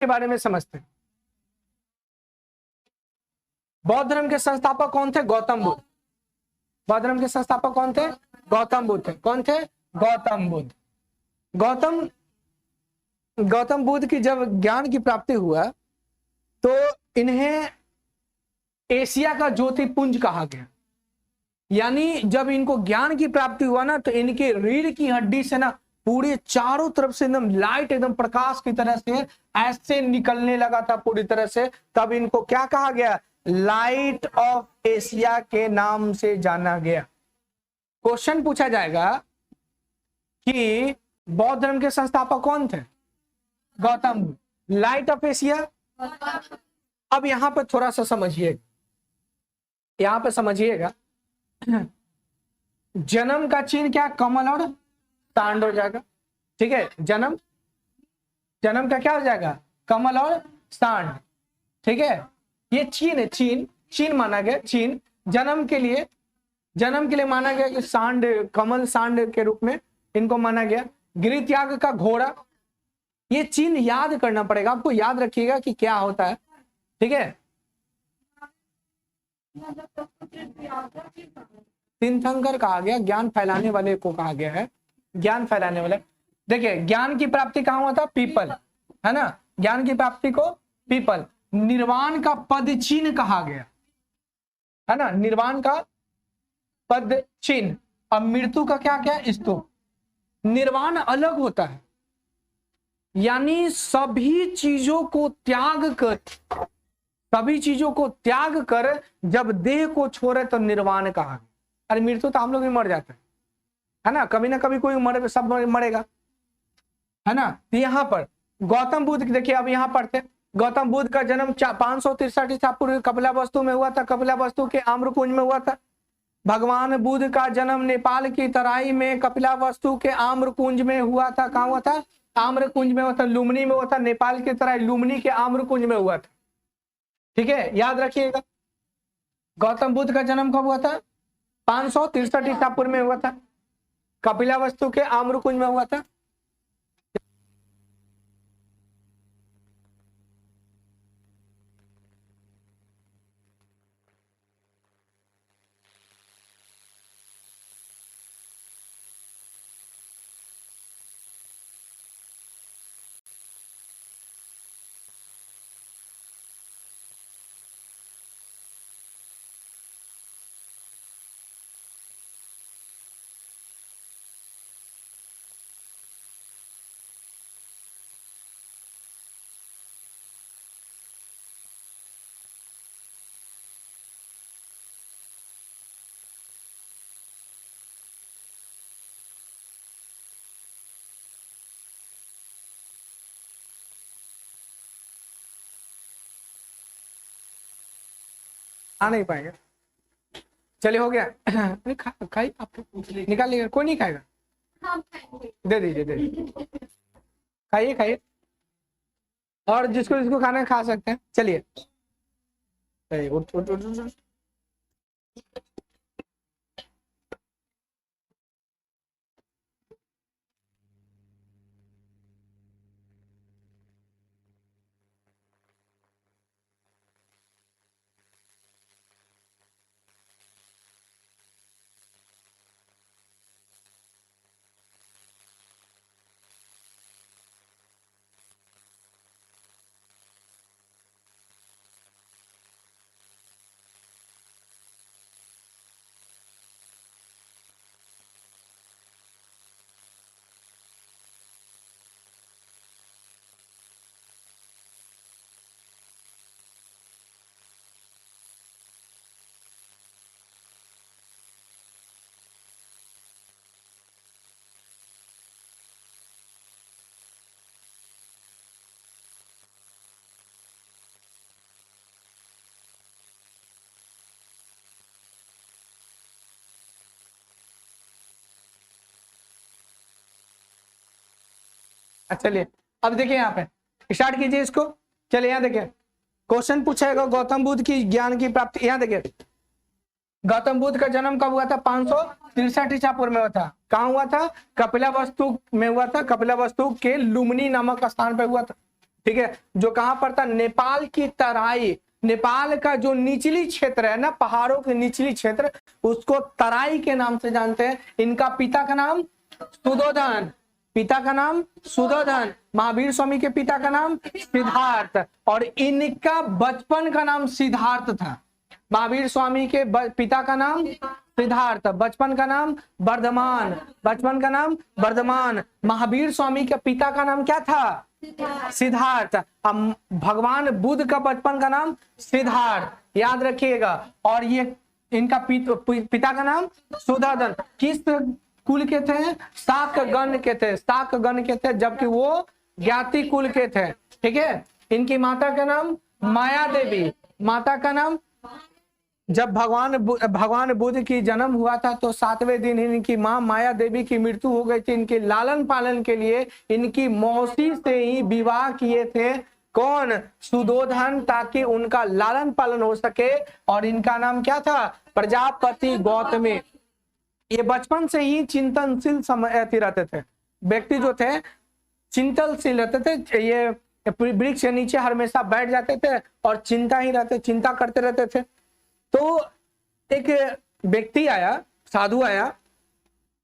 के बारे में समझते हैं। बौद्ध धर्म के संस्थापक कौन थे? गौतम बुद्ध। बौद्ध धर्म के संस्थापक कौन थे? गौतम बुद्ध थे। कौन थे? गौतम बुद्ध। गौतम बुद्ध की जब ज्ञान की प्राप्ति हुआ तो इन्हें एशिया का ज्योतिपुंज कहा गया। यानी जब इनको ज्ञान की प्राप्ति हुआ ना तो इनके रीढ़ की हड्डी से ना पूरे चारों तरफ से एकदम लाइट, एकदम प्रकाश की तरह से ऐसे निकलने लगा था पूरी तरह से। तब इनको क्या कहा गया? लाइट ऑफ एशिया के नाम से जाना गया। क्वेश्चन पूछा जाएगा कि बौद्ध धर्म के संस्थापक कौन थे? Gautam Buddha. Light of Asia. अब यहां पर थोड़ा सा समझिएगा, यहां पर समझिएगा। जन्म का चिन्ह क्या? कमल और सांड हो जाएगा। ठीक है, जन्म का क्या हो जाएगा? कमल और सांड। ठीक है, ये चीन है, चीन माना गया। चीन जन्म के लिए माना गया कि सांड, कमल सांड के रूप में इनको माना गया। गिरि त्याग का घोड़ा, ये चिन्ह याद करना पड़ेगा आपको, याद रखिएगा कि क्या होता है। ठीक है, तीर्थंकर कहा गया, ज्ञान फैलाने वाले को कहा गया है, ज्ञान फैलाने वाले। देखिए ज्ञान की प्राप्ति कहाँ हुआ था? पीपल, है ना। ज्ञान की प्राप्ति को पीपल। निर्वाण का पद चिन्ह कहा गया, है ना, निर्वाण का पद चिन्ह। अब मृत्यु का क्या क्या? स्तूप। निर्वाण अलग होता है, यानी सभी चीजों को त्याग कर जब देह को छोड़े तो निर्वाण कहा गया। अरे मृत्यु तो हम लोग भी मर जाते हैं, है ना, कभी ना कभी कोई मरे, सब मरेगा, है ना। तो यहाँ पर गौतम बुद्ध, देखिए अब यहाँ पढ़ते, गौतम बुद्ध का जन्म 563 ईसा पूर्व कपिलावस्तु में हुआ था। कपिलावस्तु के आम्रकुंज में हुआ था। भगवान बुद्ध का जन्म नेपाल की तराई में कपिलावस्तु के आम्रकुंज में हुआ था। कहाँ हुआ था? आम्रकुंज में हुआ था, लुम्बिनी में हुआ था। नेपाल की तराई लुम्बिनी के आम्रकुंज में हुआ था। ठीक है, याद रखिएगा। गौतम बुद्ध का जन्म कब हुआ था? 563 ईसा पूर्व में हुआ था, कपिलावस्तु के आम्रकुंज में हुआ था। आ नहीं पाएगा, चलिए हो गया। खाई आप निकाल लीजिए, कोई नहीं खाएगा, दे दीजिए। खाइए, और जिसको खाना है खा सकते हैं। चलिए उठ। चलिए अब देखिए यहाँ पे स्टार्ट कीजिए इसको। चलिए यहाँ देखिए क्वेश्चन पूछेगा गौतम बुद्ध की ज्ञान की प्राप्ति। यहाँ देखिए गौतम बुद्ध का जन्म कब हुआ था? 563 ईसा पूर्व में हुआ था। कहाँ हुआ था? कपिलावस्तु में हुआ था। कपिलावस्तु के लुम्बिनी नामक स्थान पर हुआ था। ठीक है, जो कहां पर था, नेपाल की तराई, नेपाल का जो निचली क्षेत्र है ना, पहाड़ों के निचली क्षेत्र, उसको तराई के नाम से जानते हैं। इनका पिता का नाम सुधोधन, पिता का नाम सुधोधन, महावीर स्वामी के पिता का नाम सिद्धार्थ, और इनका बचपन का नाम सिद्धार्थ था। महावीर स्वामी के पिता का नाम सिद्धार्थ, बचपन का नाम वर्धमान, बचपन का नाम वर्धमान। महावीर स्वामी के पिता का नाम क्या था, सिद्धार्थ। अब भगवान बुद्ध का बचपन का नाम सिद्धार्थ, याद रखिएगा। और ये इनका पिता का नाम सुधोधन। किस कुल के थे, शाकगण के थे, शाकगण के थे, जबकि वो ज्ञाति कुल के थे, ठीक है। इनकी माता का नाम माया देवी, माता का नाम, जब भगवान बुद्ध की जन्म हुआ था तो 7वें दिन इनकी मां माया देवी की मृत्यु हो गई थी। इनके लालन पालन के लिए इनकी मौसी से ही विवाह किए थे, कौन, सुधोधन, ताकि उनका लालन पालन हो सके। और इनका नाम क्या था, प्रजापति गौतमी। ये बचपन से ही चिंतनशील रहते थे, व्यक्ति जो थे चिंतनशील रहते थे। ये वृक्ष के नीचे हमेशा बैठ जाते थे और चिंता करते रहते थे। तो एक व्यक्ति आया, साधु आया,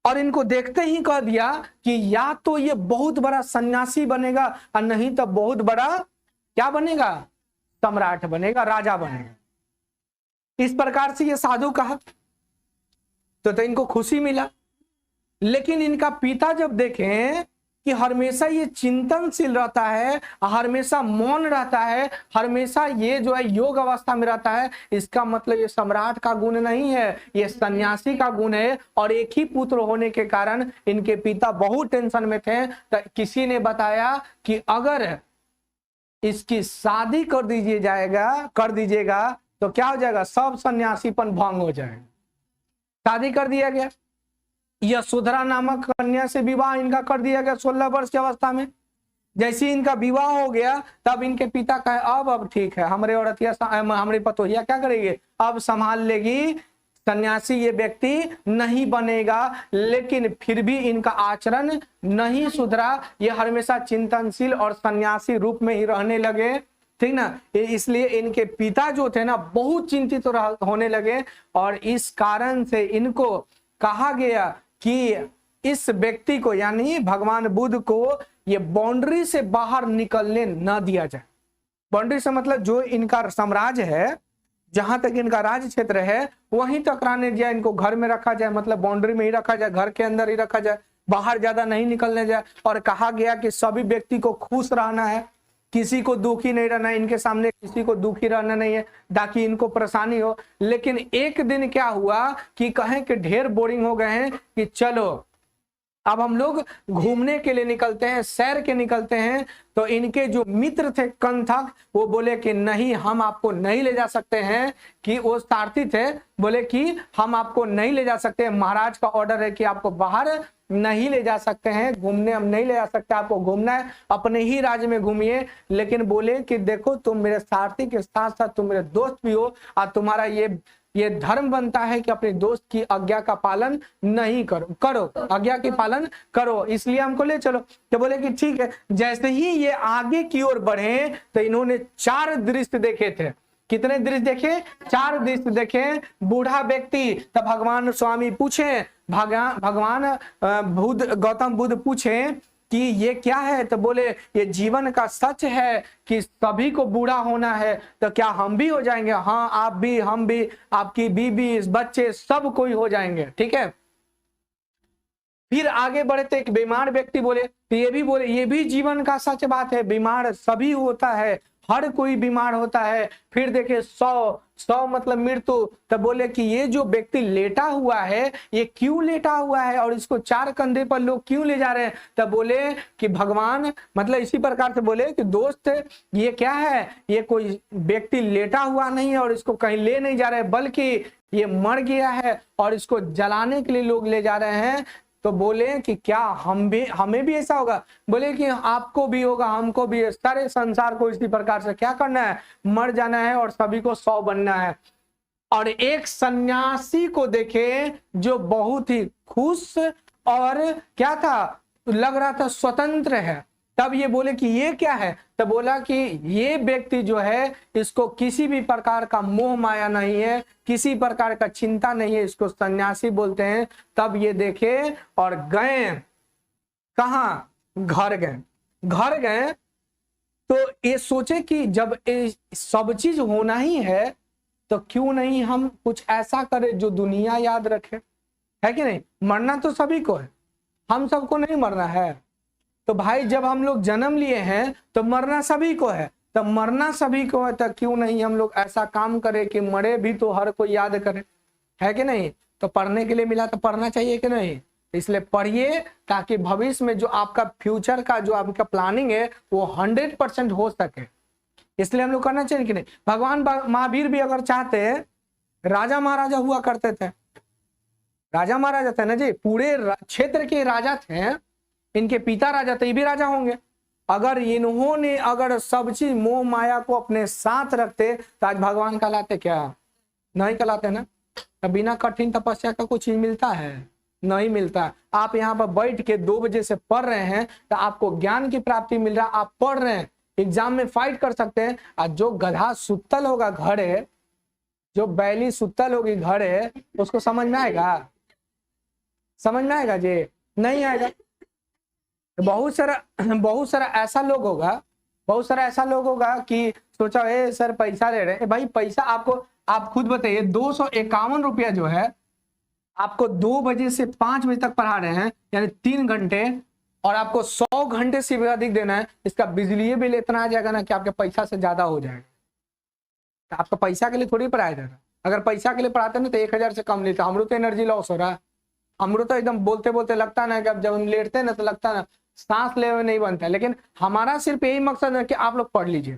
और इनको देखते ही कह दिया कि या तो ये बहुत बड़ा सन्यासी बनेगा और नहीं तो बहुत बड़ा क्या बनेगा, सम्राट बनेगा, राजा बनेगा। इस प्रकार से ये साधु कहा तो इनको खुशी मिला। लेकिन इनका पिता जब देखें कि हमेशा ये चिंतनशील रहता है, हमेशा मौन रहता है, हमेशा ये जो है योग अवस्था में रहता है, इसका मतलब ये सम्राट का गुण नहीं है, ये सन्यासी का गुण है। और एक ही पुत्र होने के कारण इनके पिता बहुत टेंशन में थे। तो किसी ने बताया कि अगर इसकी शादी कर दीजिएगा तो क्या हो जाएगा, सब सन्यासीपन भंग हो जाएगा। शादी कर दिया गया, यशोधरा नामक कन्या से विवाह इनका कर दिया गया 16 वर्ष की अवस्था में। जैसे इनका विवाह हो गया तब इनके पिता कहे अब ठीक है, हमारे औरतिया हमारी पतोहिया क्या करेगी, अब संभाल लेगी, सन्यासी ये व्यक्ति नहीं बनेगा। लेकिन फिर भी इनका आचरण नहीं सुधरा, ये हमेशा चिंतनशील और सन्यासी रूप में ही रहने लगे, ठीक ना। इसलिए इनके पिता जो थे ना बहुत चिंतित होने लगे। और इस कारण से इनको कहा गया कि इस व्यक्ति को, यानी भगवान बुद्ध को, ये बाउंड्री से बाहर निकलने न दिया जाए। बाउंड्री से मतलब जो इनका साम्राज्य है, जहां तक इनका राज्य क्षेत्र है वहीं तक रहने दिया, इनको घर में रखा जाए, मतलब बाउंड्री में ही रखा जाए, घर के अंदर ही रखा जाए, बाहर ज्यादा नहीं निकलने जाए। और कहा गया कि सभी व्यक्ति को खुश रहना है, किसी को दुखी नहीं रहना है, इनके सामने किसी को दुखी रहना नहीं है ताकि इनको परेशानी हो। लेकिन एक दिन क्या हुआ कि कहें कि ढेर बोरिंग हो गए हैं कि चलो अब हम लोग घूमने के लिए निकलते हैं, सैर के निकलते हैं। तो इनके जो मित्र थे कंथक, वो बोले कि नहीं, हम आपको नहीं ले जा सकते हैं, कि वो सारथी थे, बोले कि हम आपको नहीं ले जा सकते हैं, महाराज का ऑर्डर है कि आपको बाहर नहीं ले जा सकते हैं, घूमने हम नहीं ले जा सकते, आपको घूमना है अपने ही राज्य में घूमिए। लेकिन बोले कि देखो तुम मेरे सारथी के साथ साथ तुम मेरे दोस्त भी हो, और तुम्हारा ये धर्म बनता है कि अपने दोस्त की आज्ञा का पालन नहीं करो, आज्ञा की पालन करो, इसलिए हमको ले चलो। तो बोले कि ठीक है। जैसे ही ये आगे की ओर बढ़े तो इन्होंने 4 दृश्य देखे थे। कितने दृश्य देखे, 4 दृश्य देखे। बूढ़ा व्यक्ति, तब भगवान स्वामी पूछे, भगवान गौतम बुद्ध पूछे कि ये क्या है, तो बोले ये जीवन का सच है कि सभी को बूढ़ा होना है, तो क्या हम भी हो जाएंगे? हाँ, आप भी, हम भी, आपकी बीबी, बच्चे, सब कोई हो जाएंगे, ठीक है। फिर आगे बढ़े तो एक बीमार व्यक्ति बोले, तो ये भी बोले ये भी जीवन का सच बात है, बीमार सभी होता है, हर कोई बीमार होता है। फिर देखे 100 मतलब मृत्यु। तब बोले कि ये जो व्यक्ति लेटा हुआ है ये क्यों लेटा हुआ है और इसको 4 कंधे पर लोग क्यों ले जा रहे हैं? तब बोले कि भगवान, मतलब इसी प्रकार से बोले कि दोस्त ये क्या है, ये कोई व्यक्ति लेटा हुआ नहीं है और इसको कहीं ले नहीं जा रहे, बल्कि ये मर गया है और इसको जलाने के लिए लोग ले जा रहे हैं। तो बोले कि क्या हमें भी ऐसा होगा? बोले कि आपको भी होगा, हमको भी, सारे संसार को इसी प्रकार से क्या करना है, मर जाना है और सभी को 100 बनना है। और एक सन्यासी को देखे जो बहुत ही खुश और क्या था, लग रहा था स्वतंत्र है, तब ये बोले कि ये क्या है, तब बोला कि ये व्यक्ति जो है इसको किसी भी प्रकार का मोह माया नहीं है, किसी प्रकार का चिंता नहीं है, इसको सन्यासी बोलते हैं। तब ये देखे और गए कहाँ, घर गए। घर गए तो ये सोचे कि जब ये सब चीज होना ही है तो क्यों नहीं हम कुछ ऐसा करें जो दुनिया याद रखे, है कि नहीं। मरना तो सभी को है, हम सबको नहीं मरना है। तो भाई जब हम लोग जन्म लिए हैं तो मरना सभी को है, तो मरना सभी को है तो क्यों नहीं हम लोग ऐसा काम करें कि मरे भी तो हर कोई याद करे, है कि नहीं। तो पढ़ने के लिए मिला तो पढ़ना चाहिए कि नहीं, इसलिए पढ़िए ताकि भविष्य में जो आपका फ्यूचर का जो आपका प्लानिंग है वो 100% हो सके, इसलिए हम लोग करना चाहिए कि नहीं। भगवान महावीर भी अगर चाहते, राजा महाराजा हुआ करते थे, राजा महाराजा थे ना जी, पूरे क्षेत्र के राजा थे, इनके पिता राजा थे, ये भी राजा होंगे। अगर इन्होंने अगर सब चीज मोह माया को अपने साथ रखते तो आज भगवान कहलाते क्या, नहीं कहलाते ना। तो बिना कठिन तपस्या का कुछ चीज मिलता है, नहीं मिलता। आप यहाँ पर बैठ के 2 बजे से पढ़ रहे हैं तो आपको ज्ञान की प्राप्ति मिल रहा है, आप पढ़ रहे हैं, एग्जाम में फाइट कर सकते हैं। और जो गधा सुतल होगा घरे, जो बैली सुतल होगी घरे, उसको समझ में आएगा, समझ में आएगा जी, नहीं आएगा। बहुत सारा ऐसा लोग होगा, बहुत सारा ऐसा लोग होगा कि सोचा ए सर पैसा ले रहे हैं, भाई पैसा आपको, आप खुद बताइए 251 रुपया जो है आपको 2 बजे से 5 बजे तक पढ़ा रहे हैं, यानी 3 घंटे, और आपको 100 घंटे से भी अधिक देना है। इसका बिजली बिल इतना आ जाएगा ना कि आपके पैसा से ज्यादा हो जाएगा। तो आपका पैसा के लिए थोड़ी पढ़ाया जा रहा है, अगर पैसा के लिए पढ़ाते ना तो 1000 से कम लेते। हमरो तो एनर्जी लॉस हो रहा है, हमरो तो एकदम बोलते बोलते लगता ना कि अब जब हम लेटते हैं ना तो लगता ना सांस ले नहीं बनता है। लेकिन हमारा सिर्फ यही मकसद है कि आप लोग पढ़ लीजिए,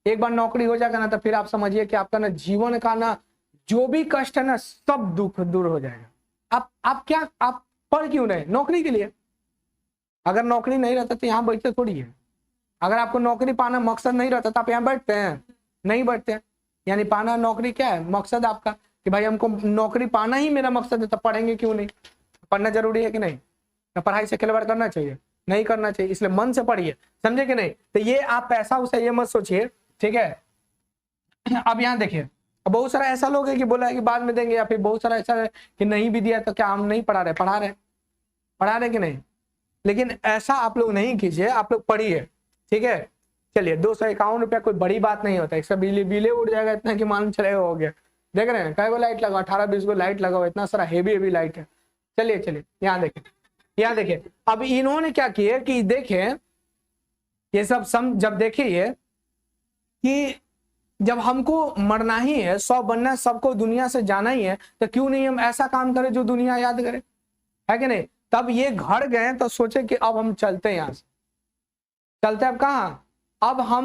एक बार नौकरी हो जाएगा ना तो फिर आप समझिए कि आपका ना जीवन का ना जो भी कष्ट है ना सब दुख दूर हो जाएगा। आप क्या, आप पढ़ क्यों रहे, नौकरी के लिए। अगर नौकरी नहीं रहता तो यहाँ बैठते थोड़ी है। अगर आपको नौकरी पाना मकसद नहीं रहता तो आप यहाँ बैठते हैं, नहीं बैठते हैं। यानी पाना नौकरी क्या है, मकसद आपका कि भाई हमको नौकरी पाना ही मेरा मकसद है, तो पढ़ेंगे क्यों नहीं। पढ़ना जरूरी है कि नहीं, तो पढ़ाई से खिलवाड़ करना चाहिए, नहीं करना चाहिए, इसलिए मन से पढ़िए, समझे कि नहीं। तो ये आप पैसा उसे ये मत सोचिए, ठीक है। अब यहाँ देखिए, बहुत सारा ऐसा लोग है कि बोला है कि बाद में देंगे, या फिर बहुत सारा ऐसा है कि नहीं भी दिया तो क्या हम नहीं पढ़ा रहे, पढ़ा रहे कि नहीं। लेकिन ऐसा आप लोग नहीं कीजिए, आप लोग पढ़िए, ठीक है। चलिए 251 रुपया कोई बड़ी बात नहीं होता, इसका बिजली बिले उड़ जाएगा इतना कि मालूम चलेगा हो गया। देख रहे हैं कई गो लाइट लगा, 18-20 गो लाइट लगा हुआ, इतना सारा हेवी लाइट है। चलिए यहाँ देखिए, अब इन्होंने क्या किया कि देखें ये सब जब देखिए ये कि जब हमको मरना ही है, 100 बनना है, सबको दुनिया से जाना ही है, तो क्यों नहीं हम ऐसा काम करें जो दुनिया याद करे, है कि नहीं। तब ये घर गए तो सोचे कि अब हम चलते हैं, यहाँ से चलते, अब कहाँ, अब हम